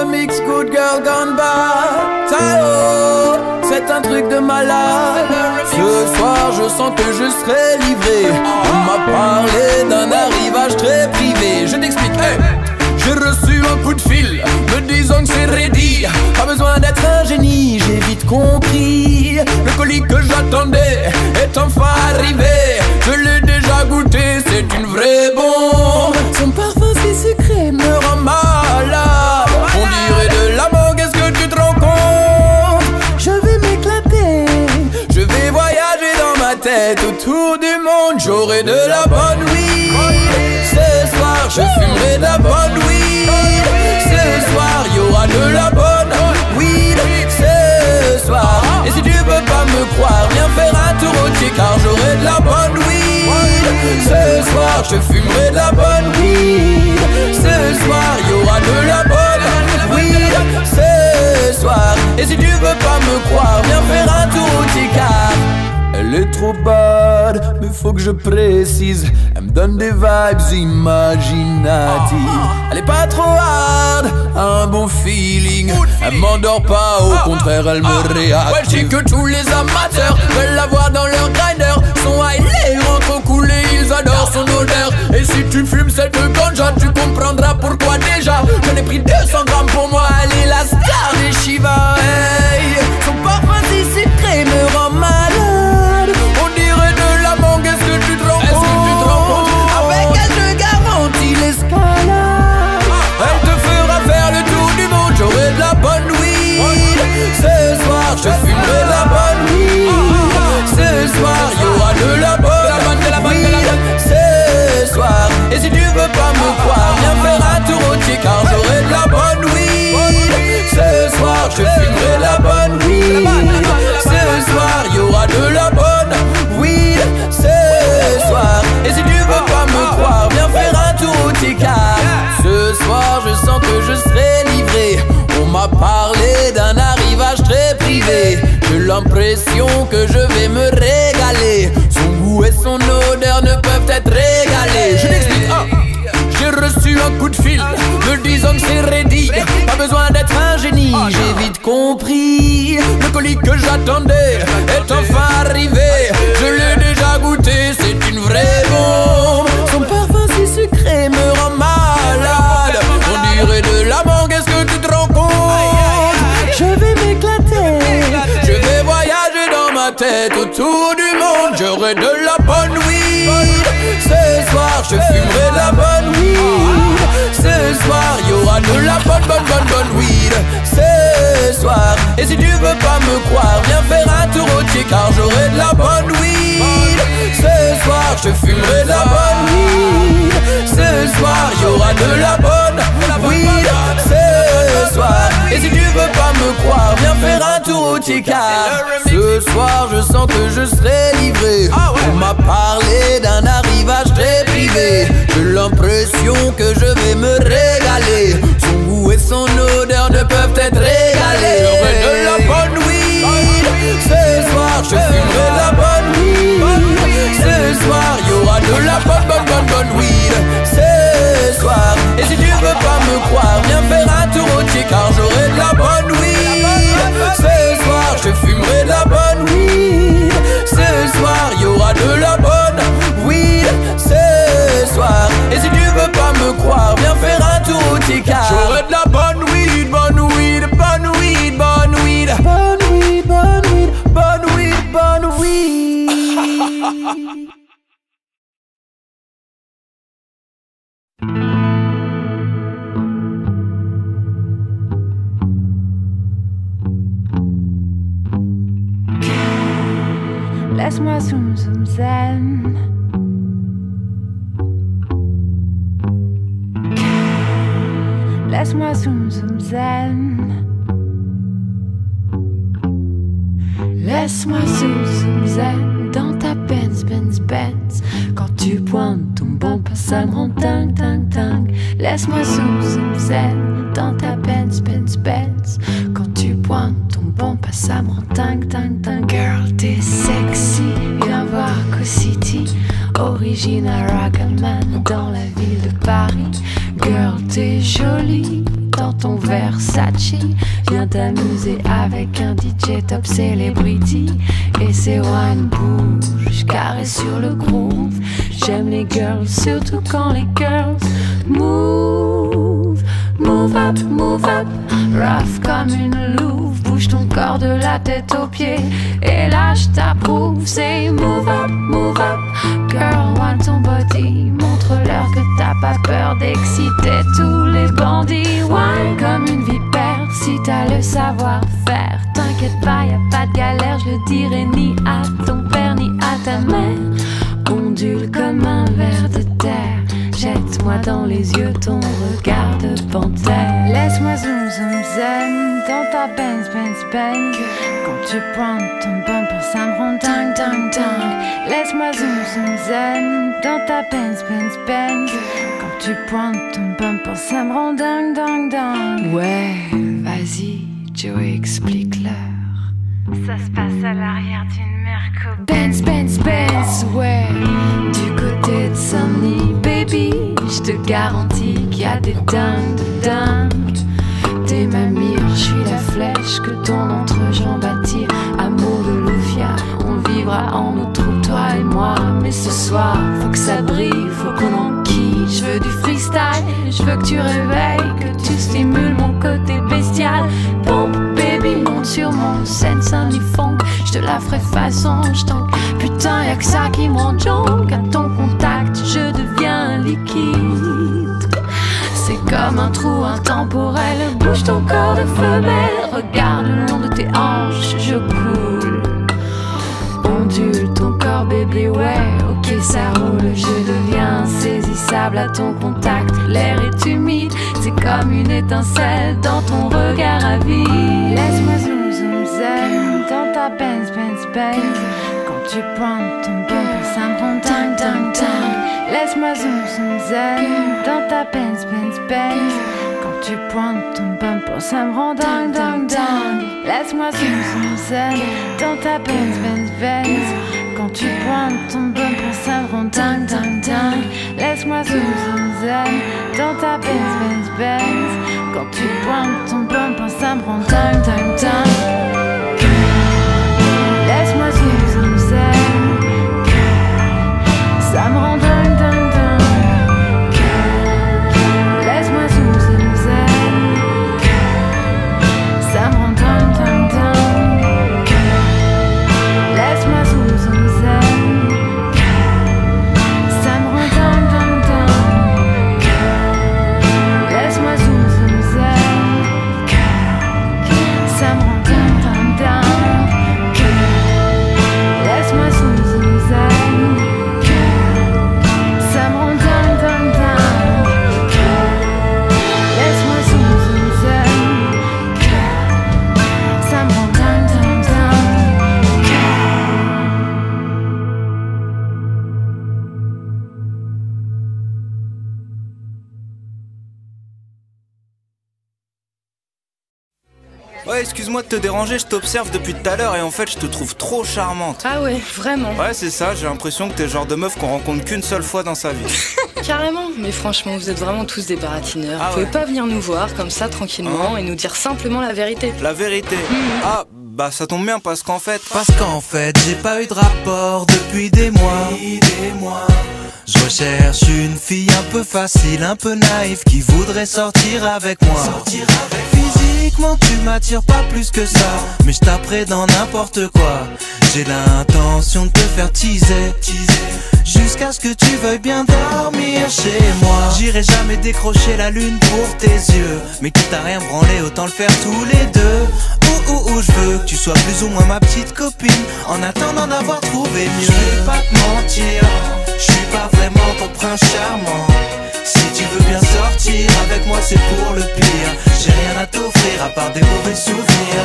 mix Good Girl Gone Bad. Tao, c'est un truc de malade. Ce soir je sens que je serai livré. On m'a parlé d'un arrivage très privé. Je t'explique, hey. J'ai reçu un coup de fil me disant que c'est ready. Pas besoin d'être un génie, j'ai vite compris. Le colis que j'attendais est enfin arrivé. Je l'ai déjà goûté, c'est une vraie bombe. Son parfum si sucré me rend malade. On dirait de la mangue, est-ce que tu te rends compte? Je vais m'éclater, je vais voyager dans ma tête autour du monde. J'aurai de la bonne weed. Ce soir je fumerai de la bonne weed. Ce soir y'aura de la bonne weed. Ce soir. Et si tu veux pas me croire, viens faire un tour au thé, car j'aurai de la bonne weed. Ce soir je fumerai de la bonne weed. Ce soir y'aura de la bonne weed. Ce soir. Et si tu veux pas me croire, viens faire un tour au thé, car elle est trop bad, mais faut que je précise. Elle me donne des vibes imaginatives. Elle est pas trop hard, un bon feeling. Elle m'endort pas, au contraire elle me réactive. Ouais, je dis que tous les amateurs veulent la voir dans leur grinder. Son high, les rentrent au coulé, ils adorent son odeur. Et si tu fumes cette ganja, tu comprendras pourquoi déjà. J'en ai pris 200 grammes pour moi, elle est la star des Shiva. Hey, son parfum si sucré me rend malade. On dirait de la mangue, est-ce que tu te rends compte? Avec elle je garantis l'escalade. Elle te fera faire le tour du monde. J'aurai de la bonne weed. Ce soir je fumerai de la bonne weed. Ce soir y'aura de la bonne weed. Ce soir. Et si tu veux pas me croire, viens faire un tour au thé, car j'aurai de la bonne weed. Ce soir je fumerai de la bonne weed. Ce soir y'aura de la bonne weed. Ce soir. Et si tu veux pas me croire, viens faire un tour au thé, car ce soir je sens que je serai livré. On m'a parlé d'un arrivage très privé. J'ai l'impression que je vais me régaler. Son goût et son odeur ne peuvent être régalés. Je t'explique, j'ai reçu un coup de fil me disant que c'est ready. Pas besoin d'être un génie, j'ai vite compris. Le colis que j'attendais est enfin arrivé. Je l'ai déjà goûté, c'est une vraie bombe. Son parfum si sucré me rend malade. On dirait de la mangue, est-ce que tu te rends compte? Je vais m'éclater, je vais voyager dans ma tête autour du monde. J'aurai de la bonne weed. Ce soir je fumerai de la bonne weed. Ce soir y'aura de la bonne weed. Ce soir. Et si tu veux pas me croire, viens faire un tour au thé, car j'aurai de la bonne weed. Ce soir je fumerai de la bonne weed. Ce soir y'aura de la bonne weed. Ce soir. Et si tu veux pas me croire, viens faire un tour au thé, car ce soir je sens que je serai livré. On m'a parlé d'un arrivage très privé. J'ai l'impression que je vais me régaler. Son goût et son odeur ne peuvent être régalés. J'aurai de la bonne weed. Ce soir je fumerai de la bonne weed. Ce soir y'aura de la bonne weed. Ce soir. Et si tu veux pas me croire, viens faire un tour au thé, car j'aurai de la bonne weed. Ce soir je fumerai de la bonne weed. Ce soir y'aura de la bonne weed. Ce soir. Et si tu veux pas me croire, viens faire un tour au thé, car j'aurai de la bonne weed, bonne weed, bonne weed, bonne weed, bonne weed, bonne weed, bonne weed, bonne weed. Laisse-moi zoom zoom zen. Laisse-moi zoom zoom zen. Laisse-moi zoom zoom zen dans ta Benz Benz Benz. Quand tu pointes ton bon pas, ça me rend dingue dingue dingue. Laisse-moi zoom zoom zen dans ta Benz Benz Benz. Quand tu pointes ton bon pas, ça me rend dingue dingue dingue. Girl, t'es sexy, viens voir Co City. Original Ragaman dans la ville de Paris. Girl, t'es jolie dans dans ton Versace. Viens t'amuser avec un DJ top celebrity. Et c'est wine bouge, je caresse sur le groove. J'aime les girls, surtout quand les girls move. Move up, rough comme une louve. Bouge ton corps de la tête aux pieds. Et là je t'approuve, c'est move up. Girl, want ton body. Montre-leur que t'as pas peur d'exciter tous les bandits. Wine comme une vipère, si t'as le savoir-faire. T'inquiète pas, y a pas de galère, je le dirai ni à ton père ni à ta mère. Ondule comme un ver de terre. Jette-moi dans les yeux ton regard de panthère. Laisse-moi zoom zoom zen dans ta Benz. Quand tu pointes ton bumper ça me rend dingue. Laisse-moi zoom zoom zen dans ta Benz. Quand tu pointes ton bumper ça me rend dingue. Ouais, vas-y, Joey, explique-leur. Ça se passe à l'arrière d'une Merco Benz, ouais. Du côté de Saint-Denis, baby, je te garantis qu'il y a des dingues de dingues. T'es ma mire, je suis la flèche que ton entrejambe attire. Amour de Loufia, on vivra en nos trous, toi et moi. Mais ce soir, faut que ça brille, faut qu'on enquille. Je veux du freestyle, je veux que tu réveilles, que tu stimules mon côté bestial. Pompe, baby, monte sur mon scène Saint-Denis funk. Je te la ferai façon, je tank. Putain, y'a que ça qui me rend junk. À ton contact, je deviens liquide. C'est comme un trou intemporel. Bouge ton corps de femelle. Regarde le long de tes hanches, je coule. Ondule ton corps, bébé, ouais. Ok, ça roule, je deviens insaisissable à ton contact. L'air est humide, c'est comme une étincelle dans ton regard avide. Laisse-moi zoom zoom zen dans ta Benz. Quand tu pointes ton bumper ça me rend dingue. Laisse-moi zoom zoom zen dans ta Benz. Quand tu pointes ton bumper ça me rend dingue. Laisse-moi zoom zoom zen dans ta Benz. Quand tu pointes ton bumper ça me rend dingue. Laisse-moi zoom zoom zen dans ta Benz. Quand tu pointes ton bumper ça me rend dingue. Laisse-moi zoom zoom zen, ça me rend dingue. Laisse-moi zoom zoom zen, ça me rend dingue. Laisse-moi zoom zoom zen, ça me rend dingue. Laisse-moi zoom zoom zen, ça me rend dingue. Laisse-moi zoom zoom zen, ça me rend dingue. Laisse-moi zoom zoom zen, ça me rend dingue. Ouais, excuse-moi de te déranger, je t'observe depuis tout à l'heure et en fait je te trouve trop charmante. Ah ouais, vraiment. Ouais, c'est ça, j'ai l'impression que t'es le genre de meuf qu'on rencontre qu'une seule fois dans sa vie. Carrément, mais franchement, vous êtes vraiment tous des baratineurs. Ah vous pouvez ouais. pas venir nous voir comme ça tranquillement et nous dire simplement la vérité. La vérité. Ah, bah ça tombe bien parce qu'en fait... j'ai pas eu de rapport depuis des mois. Je recherche une fille un peu facile, un peu naïve, qui voudrait sortir avec moi. Physiquement tu m'attires pas plus que ça, mais je taperai dans n'importe quoi. J'ai l'intention de te faire teaser, jusqu'à ce que tu veuilles bien dormir chez moi. J'irai jamais décrocher la lune pour tes yeux, mais quitte à rien branler, autant le faire tous les deux. Je veux que tu sois plus ou moins ma petite copine, en attendant d'avoir trouvé mieux. Je vais pas te mentir, je suis pas vraiment ton prince charmant. Si tu veux bien sortir avec moi c'est pour le pire. J'ai rien à t'offrir à part des mauvais souvenirs.